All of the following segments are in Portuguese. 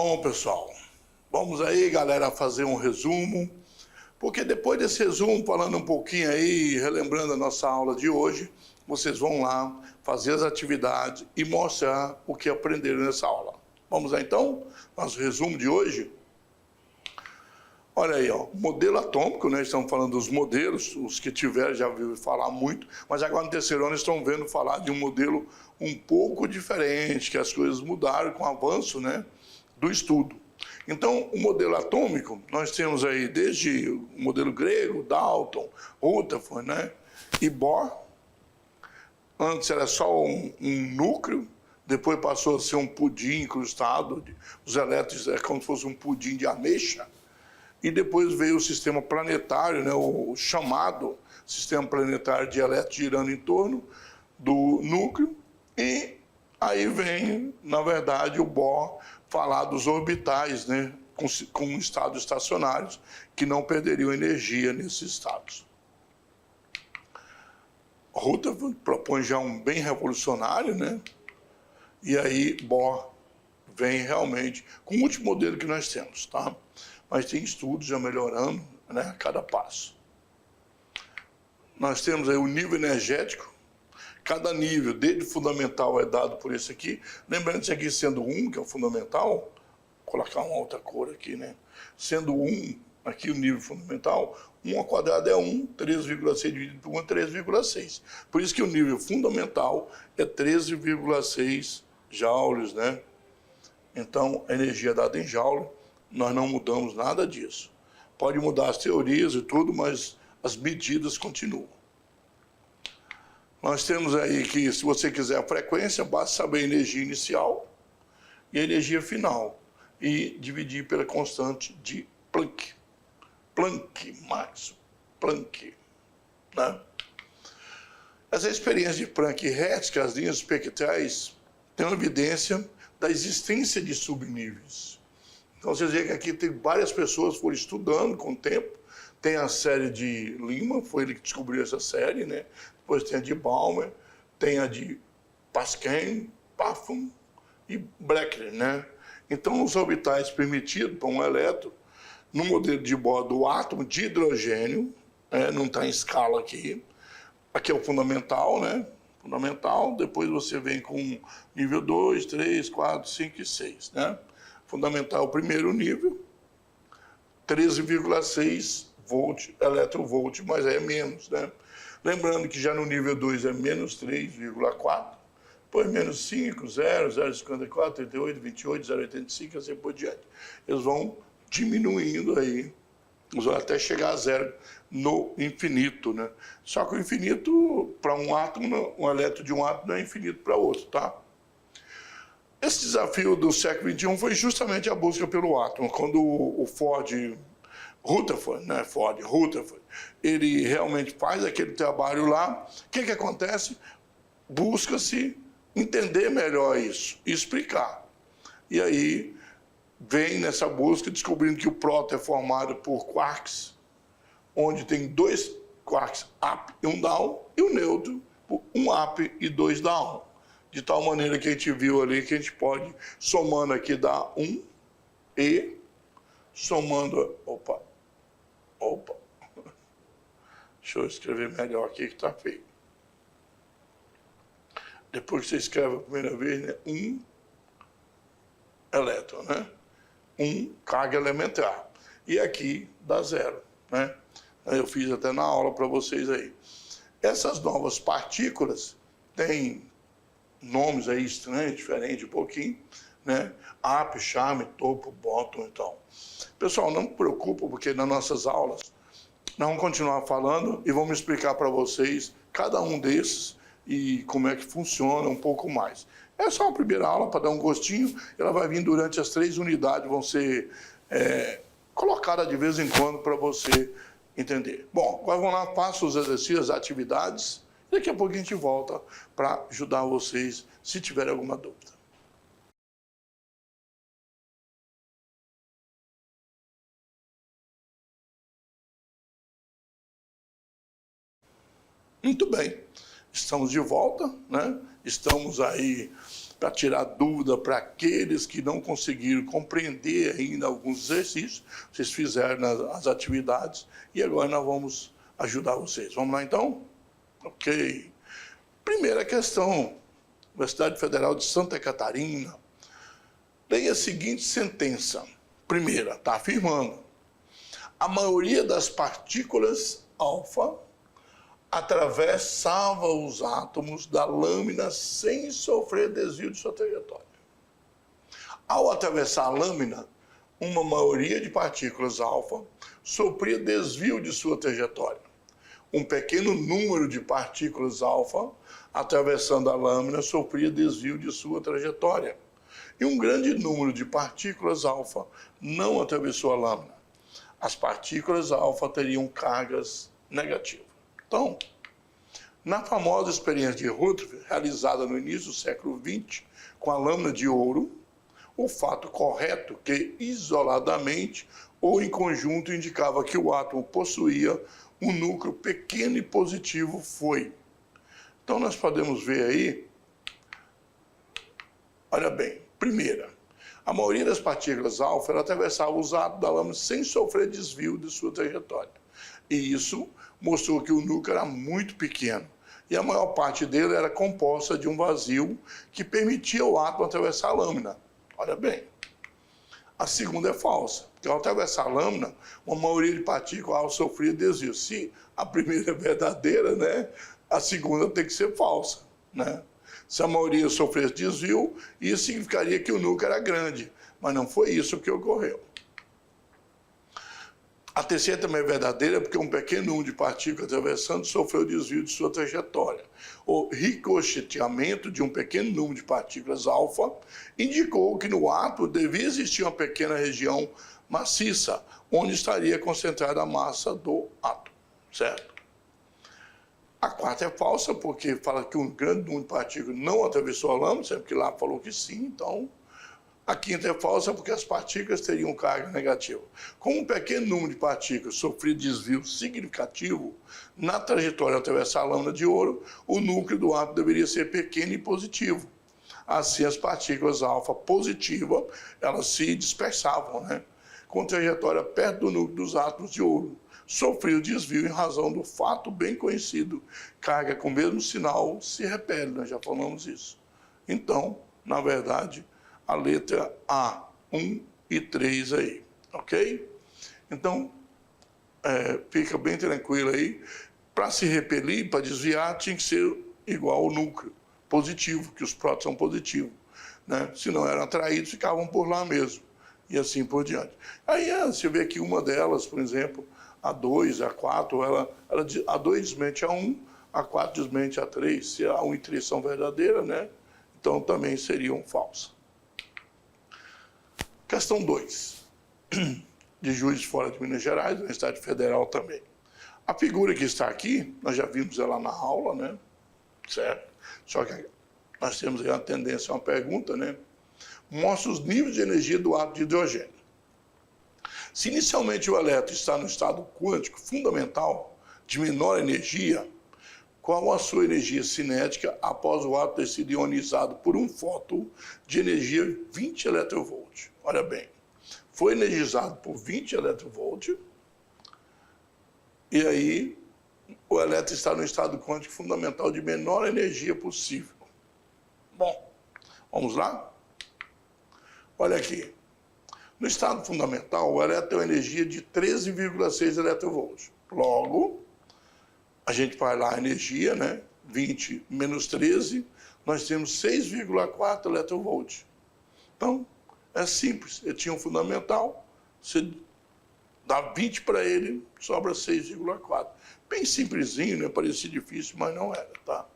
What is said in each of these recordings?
Bom, pessoal, vamos aí, galera, fazer um resumo, porque depois desse resumo, falando um pouquinho aí, relembrando a nossa aula de hoje, vocês vão lá fazer as atividades e mostrar o que aprenderam nessa aula. Vamos lá, então? Nosso resumo de hoje. Olha aí, ó, modelo atômico, né? Estamos falando dos modelos, os que tiveram já ouviram falar muito, mas agora no terceiro ano estão vendo falar de um modelo um pouco diferente, que as coisas mudaram com o avanço, né, do estudo. Então, o modelo atômico, nós temos aí desde o modelo grego, Dalton, Rutherford, né, e Bohr. Antes era só um núcleo, depois passou a ser um pudim incrustado, os elétrons é como se fosse um pudim de ameixa, e depois veio o sistema planetário, né, o chamado sistema planetário de elétrons girando em torno do núcleo, e aí vem, na verdade, o Bohr falar dos orbitais, né, com estados estacionários, que não perderiam energia nesses estados. Rutherford propõe já um bem revolucionário, né, e aí Bohr vem realmente com o último modelo que nós temos, tá? Mas tem estudos já melhorando, né, a cada passo. Nós temos aí o nível energético. Cada nível, desde o fundamental, é dado por esse aqui. Lembrando isso aqui sendo 1, que é o fundamental, vou colocar uma outra cor aqui, né? Sendo 1, aqui o nível fundamental, 1 ao quadrado é 1, 13,6 dividido por 1 é 13,6. Por isso que o nível fundamental é 13,6 joules, né? Então, a energia dada em joule, nós não mudamos nada disso. Pode mudar as teorias e tudo, mas as medidas continuam. Nós temos aí que, se você quiser a frequência, basta saber a energia inicial e a energia final e dividir pela constante de Planck. Planck, né? Essa experiência de Planck e Hertz, que as linhas espectrais, tem uma evidência da existência de subníveis. Então, vocês veem que aqui tem várias pessoas que foram estudando com o tempo. Tem a série de Lima, foi ele que descobriu essa série, né? Depois tem a de Balmer, tem a de Pasquin, Paffum e Bleckler, né? Então, os orbitais permitidos para um elétron, no modelo de Bohr do átomo de hidrogênio, não está em escala aqui. Aqui é o fundamental, né? Fundamental, depois você vem com nível 2, 3, 4, 5 e 6, né? Fundamental, o primeiro nível, 13,6 volt, eletronvolt, mas é menos, né? Lembrando que já no nível 2 é menos 3,4, depois menos 5, 0, 0,54, 38, 28, 0,85, assim por diante. Eles vão diminuindo aí, até chegar a zero no infinito, né? Só que o infinito, para um átomo, um elétron de um átomo não é infinito para outro, tá? Esse desafio do século XXI foi justamente a busca pelo átomo. Quando o Rutherford, né? Rutherford, ele realmente faz aquele trabalho lá, o que acontece? Busca-se entender melhor isso e explicar. E aí vem nessa busca descobrindo que o próton é formado por quarks, onde tem 2 quarks up e 1 down, e o nêutron por 1 up e 2 down. De tal maneira que a gente viu ali que a gente pode, somando aqui, dar 1 e somando... Opa. Deixa eu escrever melhor aqui que está feio. Depois que você escreve a primeira vez, né? 1 elétron, né? 1 carga elementar. E aqui dá 0, né? Eu fiz até na aula para vocês aí. Essas novas partículas têm nomes aí estranhos, diferentes um pouquinho, né? Up, charme, topo, bottom, então. Pessoal, não se preocupa, porque nas nossas aulas nós vamos continuar falando e vamos explicar para vocês cada um desses e como é que funciona um pouco mais. É só a primeira aula para dar um gostinho, ela vai vir durante as 3 unidades, vão ser colocadas de vez em quando para você entender. Bom, agora vamos lá, faça os exercícios, as atividades, e daqui a pouco a gente volta para ajudar vocês se tiver alguma dúvida. Muito bem, estamos de volta, né? Estamos aí para tirar dúvida para aqueles que não conseguiram compreender ainda alguns exercícios. Vocês fizeram as atividades e agora nós vamos ajudar vocês. Vamos lá, então? Ok. Primeira questão. Universidade Federal de Santa Catarina. Leia a seguinte sentença. Primeira, está afirmando. A maioria das partículas alfa atravessava os átomos da lâmina sem sofrer desvio de sua trajetória. Ao atravessar a lâmina, uma maioria de partículas alfa sofria desvio de sua trajetória. Um pequeno número de partículas alfa atravessando a lâmina sofria desvio de sua trajetória. E um grande número de partículas alfa não atravessou a lâmina. As partículas alfa teriam cargas negativas. Então, na famosa experiência de Rutherford, realizada no início do século XX, com a lâmina de ouro, o fato correto que, isoladamente ou em conjunto, indicava que o átomo possuía um núcleo pequeno e positivo foi. Então, nós podemos ver aí, olha bem, primeira, a maioria das partículas alfa atravessava os átomos da lâmina sem sofrer desvio de sua trajetória. E isso mostrou que o núcleo era muito pequeno. E a maior parte dele era composta de um vazio que permitia ao átomo atravessar a lâmina. Olha bem. A segunda é falsa, porque ao atravessar a lâmina, uma maioria de partículas alfa sofria desvio. Se a primeira é verdadeira, né, a segunda tem que ser falsa, né? Se a maioria sofresse desvio, isso significaria que o núcleo era grande, mas não foi isso que ocorreu. A terceira também é verdadeira, porque um pequeno número de partículas atravessando sofreu desvio de sua trajetória. O ricocheteamento de um pequeno número de partículas alfa indicou que no átomo devia existir uma pequena região maciça, onde estaria concentrada a massa do átomo, certo? A quarta é falsa, porque fala que um grande número de partículas não atravessou a lâmina, sempre que lá falou que sim, então... A quinta é falsa porque as partículas teriam carga negativa. Como um pequeno número de partículas sofria desvio significativo na trajetória ao atravessar a lâmina de ouro, o núcleo do átomo deveria ser pequeno e positivo. Assim, as partículas alfa positivas, elas se dispersavam, né? Com trajetória perto do núcleo dos átomos de ouro. Sofreu desvio em razão do fato bem conhecido. Carga com o mesmo sinal se repele, nós já falamos isso. Então, na verdade... a letra A, 1 e 3 aí, ok? Então, fica bem tranquilo aí. Para se repelir, para desviar, tinha que ser igual ao núcleo, positivo, que os prótons são positivos, né? Se não eram atraídos, ficavam por lá mesmo, e assim por diante. Aí você vê aqui uma delas, por exemplo, a 2, a 4, a 2 desmente a 1, a 4 desmente a 3. Se a 1 e 3 são verdadeiras, né? Então também seriam falsas. Questão 2, de Juiz de Fora de Minas Gerais, Universidade Federal também. A figura que está aqui, nós já vimos ela na aula, né? Certo? Só que nós temos aí uma tendência a uma pergunta, né? Mostra os níveis de energia do átomo de hidrogênio. Se inicialmente o elétron está no estado quântico fundamental, de menor energia, qual a sua energia cinética após o átomo ter sido ionizado por um fóton de energia 20 eletronvolts? Olha bem, foi energizado por 20 eletronvolts e aí o elétron está no estado quântico fundamental de menor energia possível. Bom, vamos lá? Olha aqui. No estado fundamental, o elétron tem uma energia de 13,6 eletronvolts. Logo, a gente vai lá a energia, né? 20 menos 13, nós temos 6,4 eletronvolts. Então, é simples. Ele tinha um fundamental, você dá 20 para ele, sobra 6,4. Bem simplesinho, né? Parecia difícil, mas não era, tá?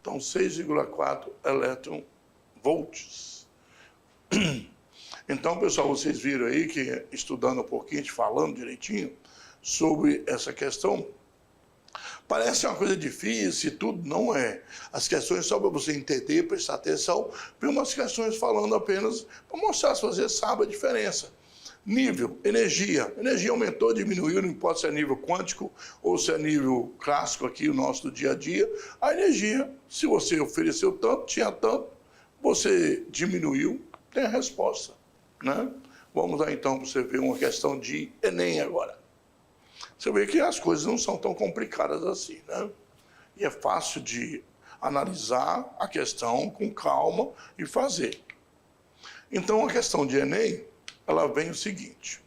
Então, 6,4 eletronvolts. Então, pessoal, vocês viram aí que, estudando um pouquinho, falando direitinho sobre essa questão, parece uma coisa difícil e tudo, não é. As questões, só para você entender, prestar atenção, tem umas questões falando apenas para mostrar se você sabe a diferença. Nível, energia. Energia aumentou, diminuiu, não importa se é nível quântico ou se é nível clássico aqui, o nosso do dia a dia. A energia, se você ofereceu tanto, tinha tanto, Você diminuiu, tem a resposta, né? Vamos lá então para você ver uma questão de Enem agora. Você vê que as coisas não são tão complicadas assim, né? E é fácil de analisar a questão com calma e fazer. Então, a questão de Enem, ela vem o seguinte.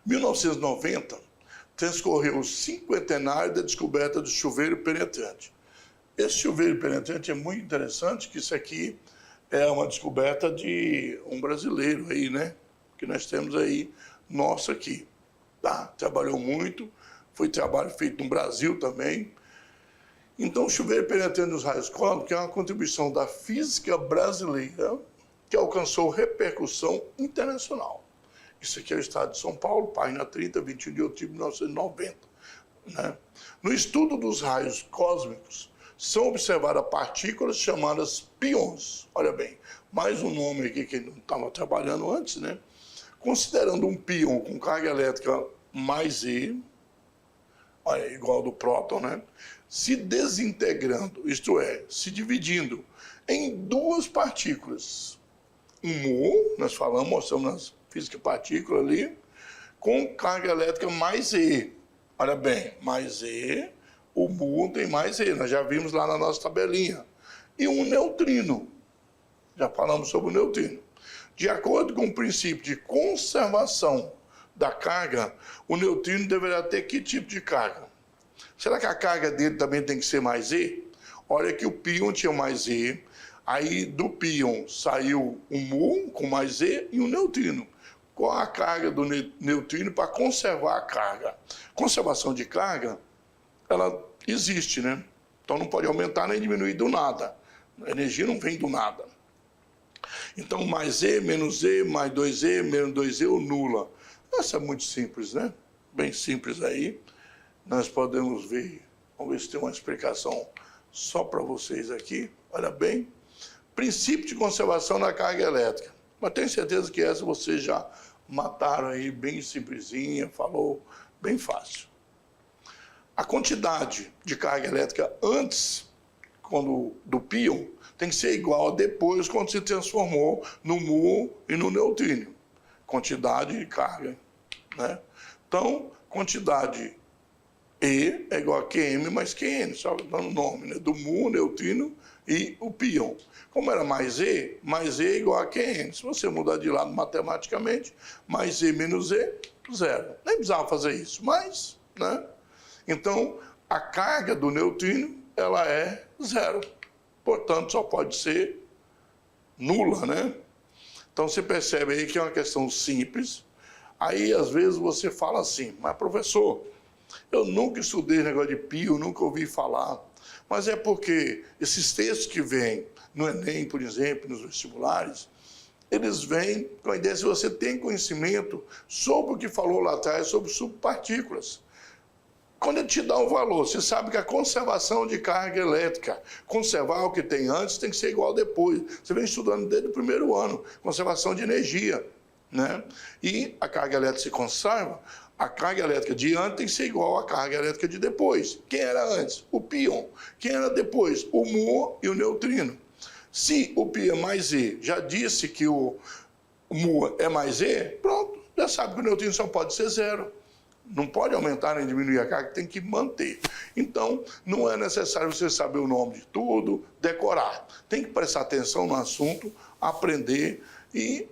1990, transcorreu o cinquentenário da descoberta do chuveiro penetrante. Esse chuveiro penetrante é muito interessante, que isso aqui é uma descoberta de um brasileiro aí, né? Que nós temos aí, nosso aqui, tá? Trabalhou muito, foi trabalho feito no Brasil também. Então, o chuveiro penetrante dos raios cósmicos é uma contribuição da física brasileira que alcançou repercussão internacional. Isso aqui é o estado de São Paulo, página 30, 21 de outubro de 1990. Né? No estudo dos raios cósmicos, são observadas partículas chamadas pions. Olha bem, mais um nome aqui que não estava trabalhando antes, né? Considerando um pion com carga elétrica mais E, olha, igual ao do próton, né? Se desintegrando, isto é, se dividindo em duas partículas. Um mu, nós falamos, mostramos na física partícula ali, com carga elétrica mais E. Olha bem, mais E, o mu tem mais E, nós já vimos lá na nossa tabelinha. E um neutrino, já falamos sobre o neutrino. De acordo com o princípio de conservação da carga, o neutrino deverá ter que tipo de carga? Será que a carga dele também tem que ser mais E? Olha que o pion tinha mais E, aí do pion saiu um mu com mais E e um neutrino. Qual a carga do neutrino para conservar a carga? Conservação de carga, ela existe, né? Então não pode aumentar nem diminuir do nada. A energia não vem do nada. Então mais E, menos E, mais 2E, menos 2E ou nula. Essa é muito simples, né? Bem simples aí. Nós podemos ver, vamos ver se tem uma explicação só para vocês aqui. Olha bem, princípio de conservação da carga elétrica. Mas tenho certeza que essa vocês já mataram aí, bem simplesinha, falou bem fácil. A quantidade de carga elétrica antes do pion tem que ser igual a depois quando se transformou no mu e no neutrino. Quantidade de carga, né? Então, quantidade E é igual a QM mais QN, só dando o nome, né? Do mu, neutrino e o pion. Como era mais E é igual a QN. Se você mudar de lado matematicamente, mais E menos E, zero. Nem precisava fazer isso, mas, né? Então, a carga do neutrino, ela é zero. Portanto, só pode ser nula, né? Então, você percebe aí que é uma questão simples. Aí, às vezes, você fala assim, mas professor, eu nunca estudei negócio de pion, nunca ouvi falar. Mas é porque esses textos que vêm no Enem, por exemplo, nos vestibulares, eles vêm com a ideia se você tem conhecimento sobre o que falou lá atrás, sobre subpartículas. Quando ele te dá um valor, você sabe que a conservação de carga elétrica, conservar o que tem antes, tem que ser igual depois. Você vem estudando desde o primeiro ano, conservação de energia, né? E a carga elétrica se conserva, a carga elétrica de antes tem que ser igual à carga elétrica de depois. Quem era antes? O pion. Quem era depois? O mu e o neutrino. Se o pi é mais E já disse que o mu é mais E, pronto, já sabe que o neutrino só pode ser zero. Não pode aumentar nem diminuir a carga, tem que manter. Então, não é necessário você saber o nome de tudo, decorar. Tem que prestar atenção no assunto, aprender e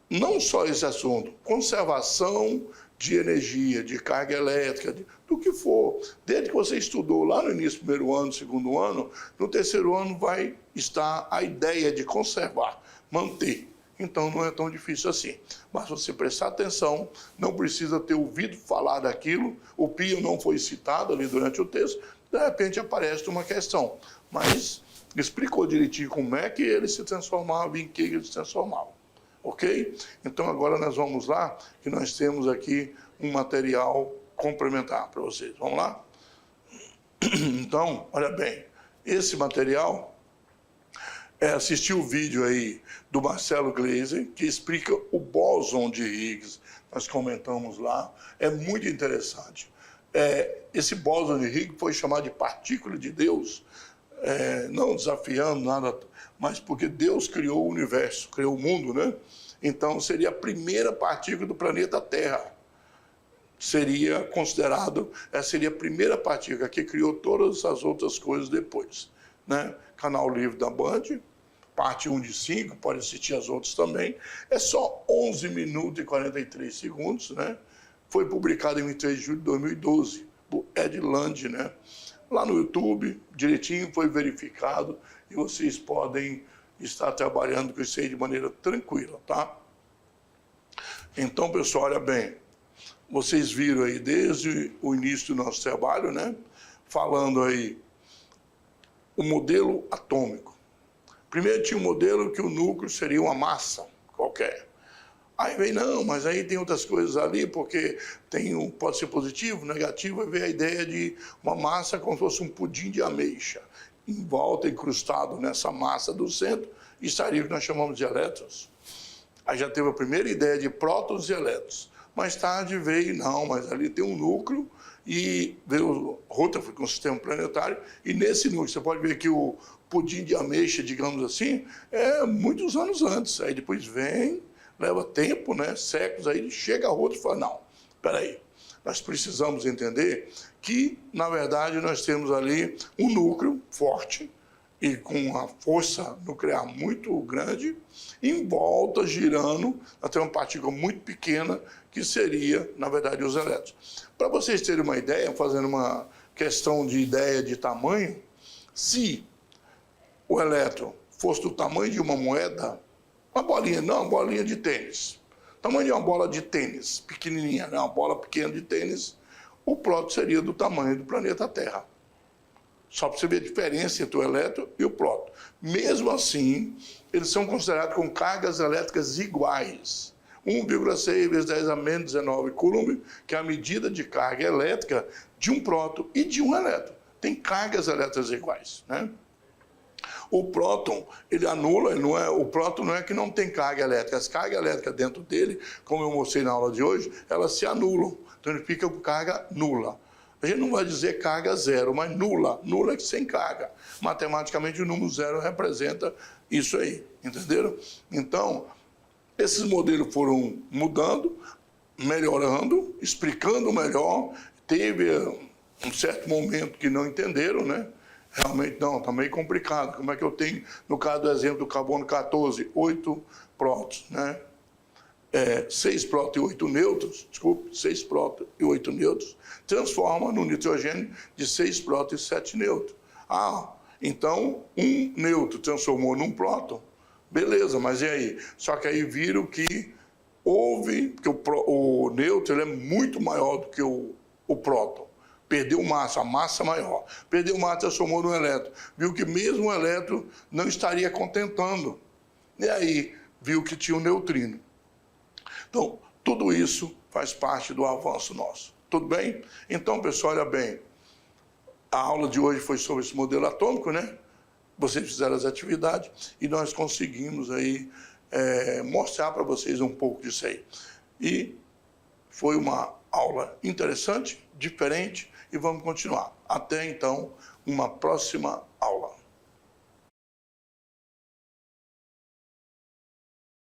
não só esse assunto, conservação de energia, de carga elétrica, do que for. Desde que você estudou lá no início do primeiro ano, segundo ano, no terceiro ano vai estar a ideia de conservar, manter. Então não é tão difícil assim. Mas você prestar atenção, não precisa ter ouvido falar daquilo, o pion não foi citado ali durante o texto, de repente aparece uma questão. Mas explicou direitinho como é que ele se transformava, em que ele se transformava. Ok? Então agora nós vamos lá, que nós temos aqui um material complementar para vocês. Vamos lá? Então, olha bem, esse material assistir o vídeo aí do Marcelo Gleiser, que explica o bóson de Higgs. Nós comentamos lá, é muito interessante. Esse bóson de Higgs foi chamado de partícula de Deus, não desafiando nada mas porque Deus criou o universo, criou o mundo, né? Então seria a primeira partícula do planeta Terra. Seria considerado, essa seria a primeira partícula que criou todas as outras coisas depois, né? Canal Livre da Band, parte 1 de 5, pode assistir as outras também. É só 11 minutos e 43 segundos, né? Foi publicado em 23 de julho de 2012, por Ed Land, né? Lá no YouTube, direitinho, foi verificado e vocês podem estar trabalhando com isso aí de maneira tranquila, tá? Então, pessoal, olha bem, vocês viram aí desde o início do nosso trabalho, né? Falando aí o modelo atômico. Primeiro tinha um modelo que o núcleo seria uma massa qualquer. Aí vem, não, mas aí tem outras coisas ali, porque pode ser positivo, negativo, aí vem a ideia de uma massa como se fosse um pudim de ameixa. Em volta, incrustado nessa massa do centro, estaria o que nós chamamos de elétrons. Aí já teve a primeira ideia de prótons e elétrons. Mais tarde veio, não, mas ali tem um núcleo, e veio Rutherford com o sistema planetário, e nesse núcleo, você pode ver que o pudim de ameixa, digamos assim, é muitos anos antes. Aí depois vem, leva tempo, né, séculos, aí chega a Rutherford e fala, não, espera aí, nós precisamos entender que, na verdade, nós temos ali um núcleo forte, e com uma força nuclear muito grande, em volta, girando, até uma partícula muito pequena, que seria, na verdade, os elétrons. Para vocês terem uma ideia, fazendo uma questão de ideia de tamanho, se o elétron fosse do tamanho de uma moeda, uma bolinha, não, uma bolinha de tênis, tamanho de uma bola de tênis, pequenininha, né, uma bola pequena de tênis, o próton seria do tamanho do planeta Terra. Só para você ver a diferença entre o elétron e o próton. Mesmo assim, eles são considerados com cargas elétricas iguais. 1,6 vezes 10 a menos 19 coulomb, que é a medida de carga elétrica de um próton e de um elétron. Tem cargas elétricas iguais, né? O próton, ele anula, o próton não é que não tem carga elétrica. As cargas elétricas dentro dele, como eu mostrei na aula de hoje, elas se anulam. Então ele fica com carga nula. A gente não vai dizer carga zero, mas nula. Nula é sem carga. Matematicamente, o número zero representa isso aí, entenderam? Então, esses modelos foram mudando, melhorando, explicando melhor. Teve um certo momento que não entenderam, né? Realmente, não, está meio complicado. Como é que eu tenho, no caso do exemplo do carbono 14, 8 prótons, né? 6 prótons e 8 nêutrons, desculpe, 6 prótons e 8 nêutrons, transforma no nitrogênio de 6 prótons e 7 nêutrons. Ah, então um nêutron transformou num próton, beleza, mas e aí? Só que aí viram que houve, que o nêutron ele é muito maior do que o próton. Perdeu massa, a massa maior. Perdeu massa, transformou num elétron. Viu que mesmo o elétron não estaria contentando. E aí viu que tinha um neutrino. Então, tudo isso faz parte do avanço nosso. Tudo bem? Então, pessoal, olha bem. A aula de hoje foi sobre esse modelo atômico, né? Vocês fizeram as atividades e nós conseguimos aí mostrar para vocês um pouco disso aí. E foi uma aula interessante, diferente, e vamos continuar. Até, então, uma próxima aula.